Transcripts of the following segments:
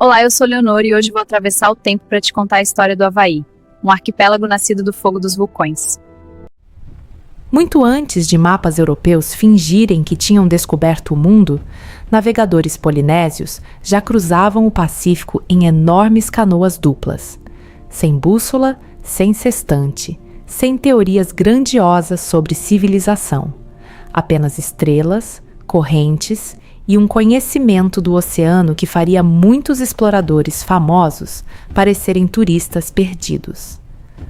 Olá, eu sou Leonor e hoje vou atravessar o tempo para te contar a história do Havaí, um arquipélago nascido do fogo dos vulcões. Muito antes de mapas europeus fingirem que tinham descoberto o mundo, navegadores polinésios já cruzavam o Pacífico em enormes canoas duplas, sem bússola, sem sextante, sem teorias grandiosas sobre civilização, apenas estrelas, correntes e um conhecimento do oceano que faria muitos exploradores famosos parecerem turistas perdidos.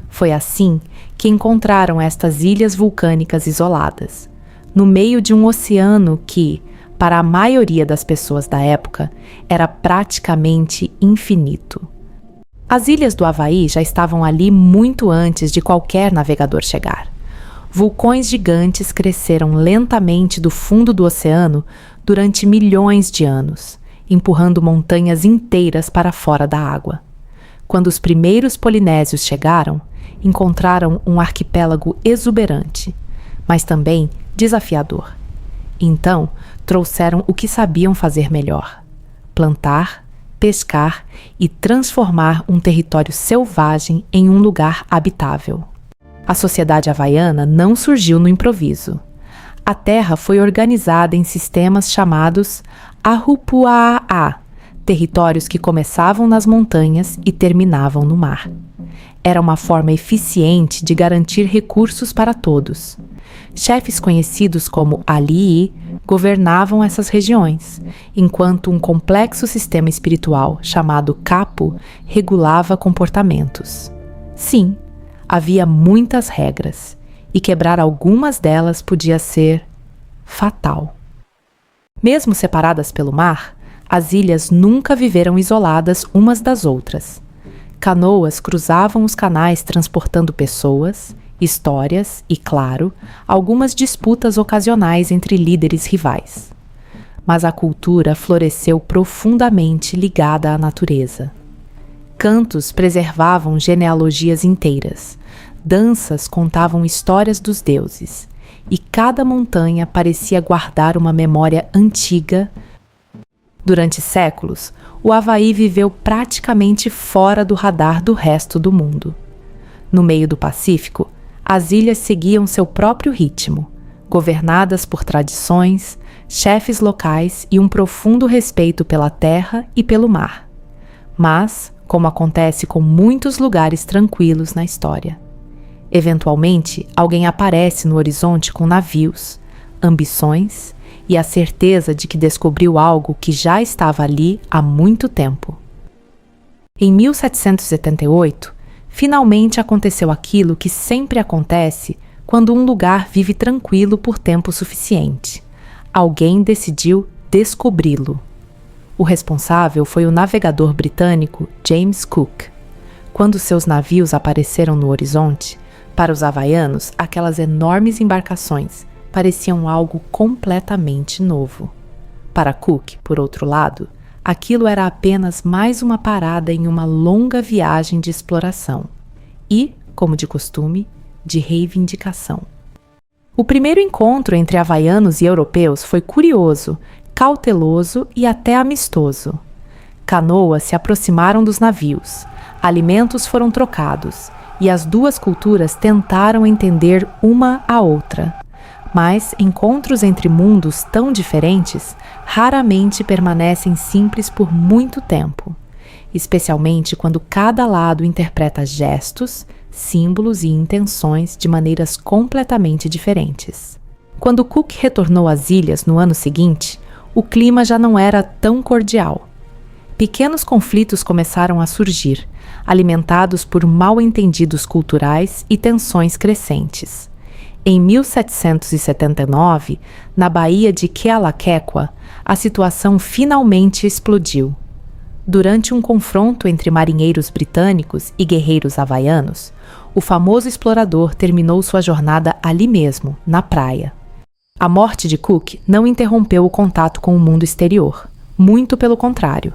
Foi assim que encontraram estas ilhas vulcânicas isoladas, no meio de um oceano que, para a maioria das pessoas da época, era praticamente infinito. As ilhas do Havaí já estavam ali muito antes de qualquer navegador chegar. Vulcões gigantes cresceram lentamente do fundo do oceano durante milhões de anos, empurrando montanhas inteiras para fora da água. Quando os primeiros polinésios chegaram, encontraram um arquipélago exuberante, mas também desafiador. Então, trouxeram o que sabiam fazer melhor: plantar, pescar e transformar um território selvagem em um lugar habitável. A sociedade havaiana não surgiu no improviso. A terra foi organizada em sistemas chamados Ahupua'a, territórios que começavam nas montanhas e terminavam no mar. Era uma forma eficiente de garantir recursos para todos. Chefes conhecidos como Ali'i governavam essas regiões, enquanto um complexo sistema espiritual chamado Kapu regulava comportamentos. Sim, havia muitas regras, e quebrar algumas delas podia ser fatal. Mesmo separadas pelo mar, as ilhas nunca viveram isoladas umas das outras. Canoas cruzavam os canais transportando pessoas, histórias e, claro, algumas disputas ocasionais entre líderes rivais. Mas a cultura floresceu profundamente ligada à natureza. Cantos preservavam genealogias inteiras, danças contavam histórias dos deuses, e cada montanha parecia guardar uma memória antiga. Durante séculos, o Havaí viveu praticamente fora do radar do resto do mundo. No meio do Pacífico, as ilhas seguiam seu próprio ritmo, governadas por tradições, chefes locais e um profundo respeito pela terra e pelo mar. Mas, como acontece com muitos lugares tranquilos na história, eventualmente alguém aparece no horizonte com navios, ambições e a certeza de que descobriu algo que já estava ali há muito tempo. Em 1778, finalmente aconteceu aquilo que sempre acontece quando um lugar vive tranquilo por tempo suficiente. Alguém decidiu descobri-lo. O responsável foi o navegador britânico James Cook. Quando seus navios apareceram no horizonte, para os havaianos, aquelas enormes embarcações pareciam algo completamente novo. Para Cook, por outro lado, aquilo era apenas mais uma parada em uma longa viagem de exploração e, como de costume, de reivindicação. O primeiro encontro entre havaianos e europeus foi curioso, cauteloso e até amistoso. Canoas se aproximaram dos navios, alimentos foram trocados e as duas culturas tentaram entender uma a outra. Mas encontros entre mundos tão diferentes raramente permanecem simples por muito tempo, especialmente quando cada lado interpreta gestos, símbolos e intenções de maneiras completamente diferentes. Quando Cook retornou às ilhas no ano seguinte, o clima já não era tão cordial. Pequenos conflitos começaram a surgir, alimentados por mal-entendidos culturais e tensões crescentes. Em 1779, na Baía de Kealakekua, a situação finalmente explodiu. Durante um confronto entre marinheiros britânicos e guerreiros havaianos, o famoso explorador terminou sua jornada ali mesmo, na praia. A morte de Cook não interrompeu o contato com o mundo exterior, muito pelo contrário.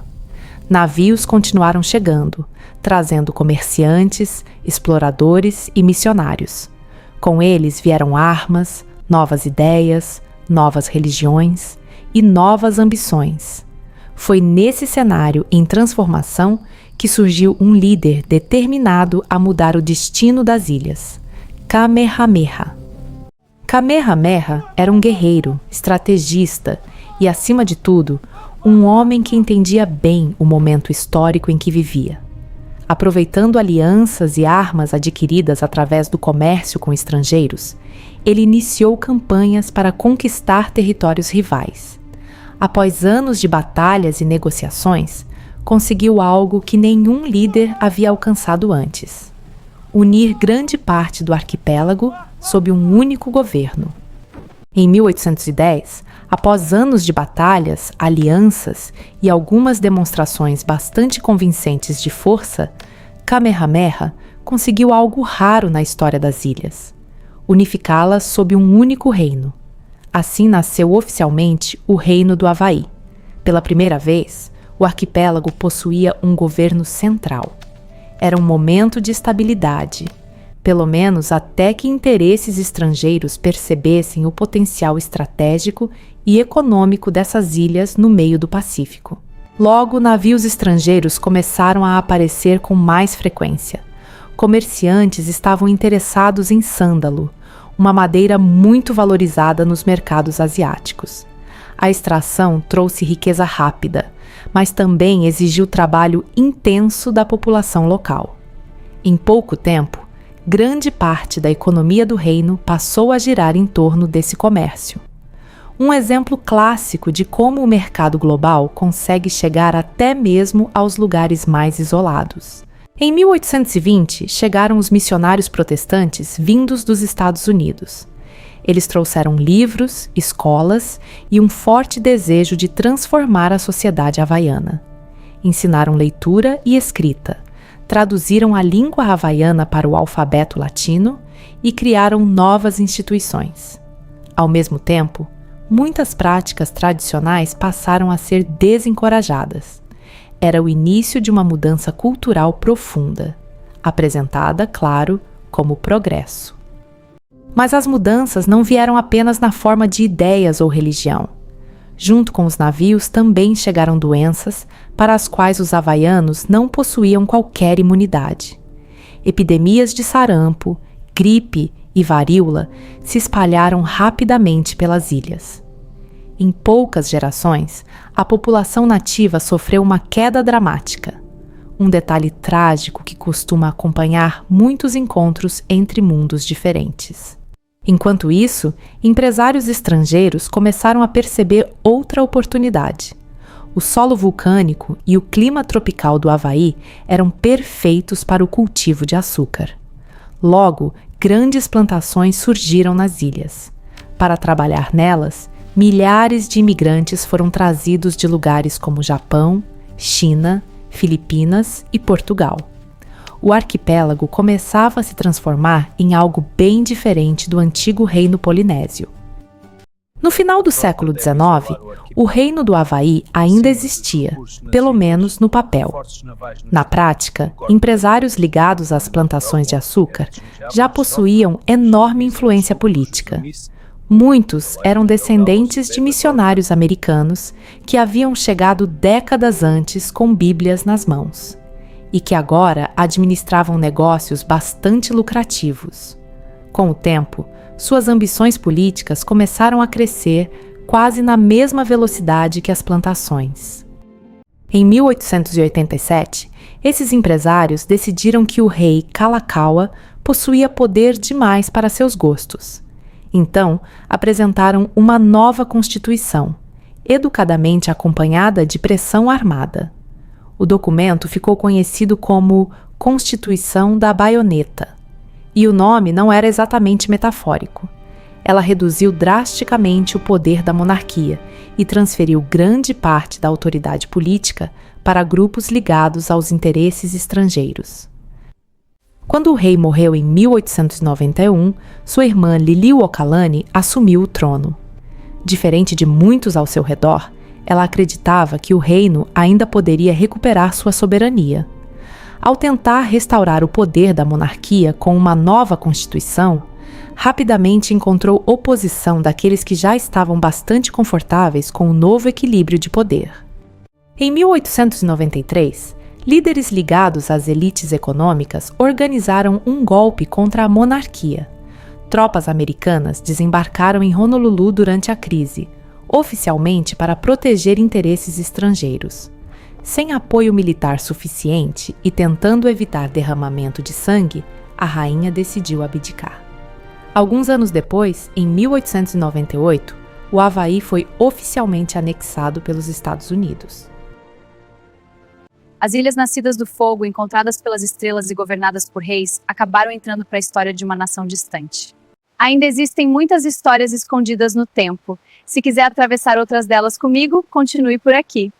Navios continuaram chegando, trazendo comerciantes, exploradores e missionários. Com eles vieram armas, novas ideias, novas religiões e novas ambições. Foi nesse cenário em transformação que surgiu um líder determinado a mudar o destino das ilhas, Kamehameha. Kamehameha era um guerreiro, estrategista e, acima de tudo, um homem que entendia bem o momento histórico em que vivia. Aproveitando alianças e armas adquiridas através do comércio com estrangeiros, ele iniciou campanhas para conquistar territórios rivais. Após anos de batalhas e negociações, conseguiu algo que nenhum líder havia alcançado antes: unir grande parte do arquipélago sob um único governo. Em 1810, após anos de batalhas, alianças e algumas demonstrações bastante convincentes de força, Kamehameha conseguiu algo raro na história das ilhas: unificá-las sob um único reino. Assim nasceu oficialmente o Reino do Havaí. Pela primeira vez, o arquipélago possuía um governo central. Era um momento de estabilidade, pelo menos até que interesses estrangeiros percebessem o potencial estratégico e econômico dessas ilhas no meio do Pacífico. Logo, navios estrangeiros começaram a aparecer com mais frequência. Comerciantes estavam interessados em sândalo, uma madeira muito valorizada nos mercados asiáticos. A extração trouxe riqueza rápida, mas também exigiu trabalho intenso da população local. Em pouco tempo, grande parte da economia do reino passou a girar em torno desse comércio. Um exemplo clássico de como o mercado global consegue chegar até mesmo aos lugares mais isolados. Em 1820, chegaram os missionários protestantes vindos dos Estados Unidos. Eles trouxeram livros, escolas e um forte desejo de transformar a sociedade havaiana. Ensinaram leitura e escrita, traduziram a língua havaiana para o alfabeto latino e criaram novas instituições. Ao mesmo tempo, muitas práticas tradicionais passaram a ser desencorajadas. Era o início de uma mudança cultural profunda, apresentada, claro, como progresso. Mas as mudanças não vieram apenas na forma de ideias ou religião. Junto com os navios também chegaram doenças para as quais os havaianos não possuíam qualquer imunidade. Epidemias de sarampo, gripe e varíola se espalharam rapidamente pelas ilhas. Em poucas gerações, a população nativa sofreu uma queda dramática, um detalhe trágico que costuma acompanhar muitos encontros entre mundos diferentes. Enquanto isso, empresários estrangeiros começaram a perceber outra oportunidade. O solo vulcânico e o clima tropical do Havaí eram perfeitos para o cultivo de açúcar. Logo, grandes plantações surgiram nas ilhas. Para trabalhar nelas, milhares de imigrantes foram trazidos de lugares como Japão, China, Filipinas e Portugal. O arquipélago começava a se transformar em algo bem diferente do antigo reino polinésio. No final do século XIX, o Reino do Havaí ainda existia, pelo menos no papel. Na prática, empresários ligados às plantações de açúcar já possuíam enorme influência política. Muitos eram descendentes de missionários americanos que haviam chegado décadas antes com Bíblias nas mãos e que agora administravam negócios bastante lucrativos. Com o tempo, suas ambições políticas começaram a crescer quase na mesma velocidade que as plantações. Em 1887, esses empresários decidiram que o rei Kalakaua possuía poder demais para seus gostos. Então, apresentaram uma nova constituição, educadamente acompanhada de pressão armada. O documento ficou conhecido como Constituição da Baioneta. E o nome não era exatamente metafórico. Ela reduziu drasticamente o poder da monarquia e transferiu grande parte da autoridade política para grupos ligados aos interesses estrangeiros. Quando o rei morreu em 1891, sua irmã Liliuokalani assumiu o trono. Diferente de muitos ao seu redor, ela acreditava que o reino ainda poderia recuperar sua soberania. Ao tentar restaurar o poder da monarquia com uma nova constituição, rapidamente encontrou oposição daqueles que já estavam bastante confortáveis com o novo equilíbrio de poder. Em 1893, líderes ligados às elites econômicas organizaram um golpe contra a monarquia. Tropas americanas desembarcaram em Honolulu durante a crise, oficialmente para proteger interesses estrangeiros. Sem apoio militar suficiente e tentando evitar derramamento de sangue, a rainha decidiu abdicar. Alguns anos depois, em 1898, o Havaí foi oficialmente anexado pelos Estados Unidos. As ilhas nascidas do fogo, encontradas pelas estrelas e governadas por reis, acabaram entrando para a história de uma nação distante. Ainda existem muitas histórias escondidas no tempo. Se quiser atravessar outras delas comigo, continue por aqui.